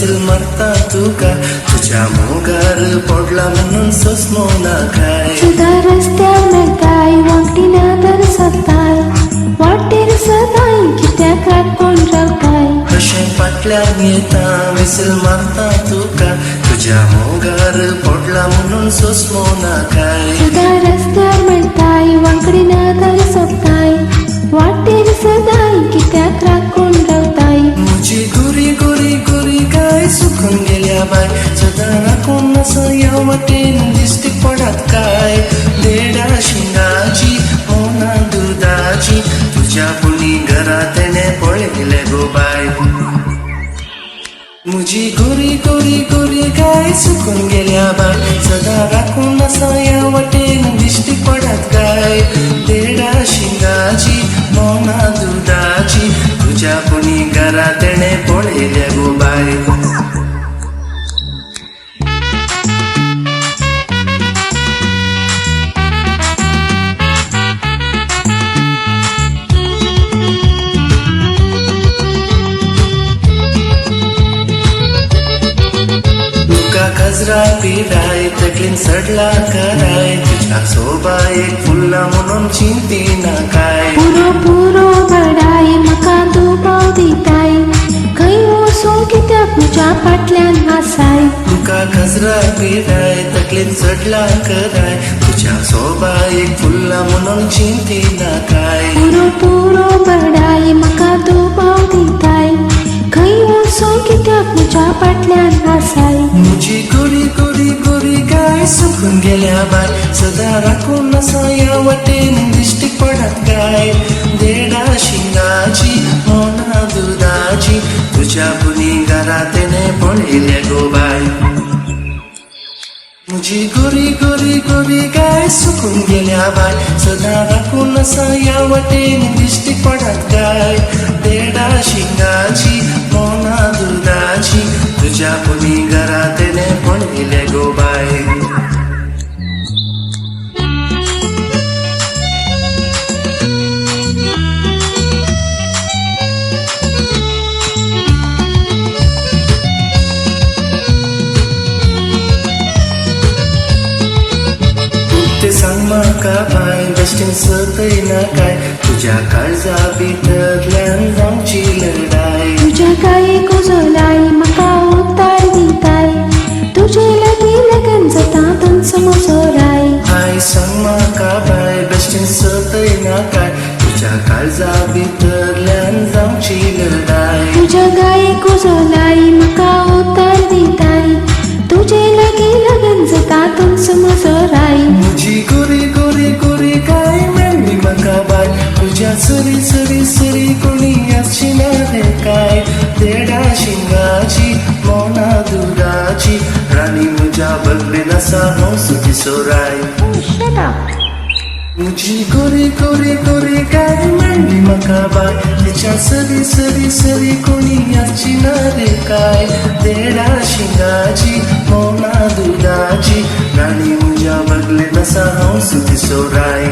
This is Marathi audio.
विसील मारता तुका तुझ्या मोगार पडला म्हणून सोसमो ना काय सुधा रस्त्यार मेळटाय वांगडीना दर सताय वाटेर सदाय कित्याक राखून रावताय कशें फाटल्यान येता विसील मारता तुका तुझ्या मोगार पडला म्हणून सोसमो ना काय सुधा रस्त्यार मेळटाय वांगडीना दर सताय वाटेर सदाय कित्याक राखून रावताय मुझी गोरी गोरी गोरी गाय सुकून गेल्या बाय सदां राखून असो ह्या वाटेन दिश्टी पडत काय देडा शिंगाची मोना दुदाची तुझ्या पुणी घरा तेणे पळयले गो बाय मुझी गोरी गोरी गोरी गाय सुकून गेल्या बाय सदां राखून असो ह्या वाटेन दिश्टी पडत काय देडा शिंगाची मोना दुदाची तुझ्या पुणी घरा तेणे पळयले गो बाय गजरा पिडाय तकलीन सडला कराय तुझ्या सोबा एक फुल्ला म्हणून चिंती ना काय पुरो पुरो बडाय म्हाका दुबाव दिताय खंय वचून कित्याक म्हज्या फाटल्यान हासाय तुका गजरा पिडाय तकलीन सडला कराय तुझ्या सोबा एक फुल्ला म्हणून चिंती ना काय पुरो पुरो बडाय म्हाका दुबाव दिताय खंय वचून कित्याक म्हज्या फाटल्यान हासाय मुझी गोरी गोरी गोरी गाय सुकून गेल्या बाय सदां राखून असो ह्या वाटेन दिश्टी पडत काय देडा शिंगाची मोना दुदाची तुझ्या पुणी घरा तेणे पळयले गो बाय मुझी गोरी गोरी गोरी गाय सुकून गेल्या बाय सदां राखून असो ह्या वाटेन दिश्टी पडत काय देडा शिंगाची मोना दुदाची तुझ्या पुणी घरा तेणे पळयले गो बाय ते सांग म्हाका बाय बेश्टेन सतय ना काय तुझ्या काळजा भितरल्यान जावची लढाय तुझ्या गायेक उजोलाय म्हाका उतार दिताय तुजे लागीं लगन जाता तांचो म्हजो राय हाय सांग म्हाका बाय बेश्टेन सतय ना काय तुझ्या काळजा भितरल्यान जावची लढाय तुझ्या गायेक उजोलाय म्हाका उतार दिताय तुजे लागीं लगन जाता तांचो म्हजो राय मुझी गोरी गोरी गोरी गाय मेळ्ळी म्हाका बाय तुझ्या सरी सरी सरी कोणी आसची ना रे काय देडा शिंगाची मोना दुदाची राणी म्हज्या बगलेन आसा हांव सुखी सोराय मुझी गोरी गोरी गोरी गाय मेळ्ळी म्हाका बाय तिच्या सरी सरी सरी कोणी आसची ना रे काय देडा शिंगाची मोना दुदाची राणी म्हज्या बगलेन आसा हांव सुखी सोराय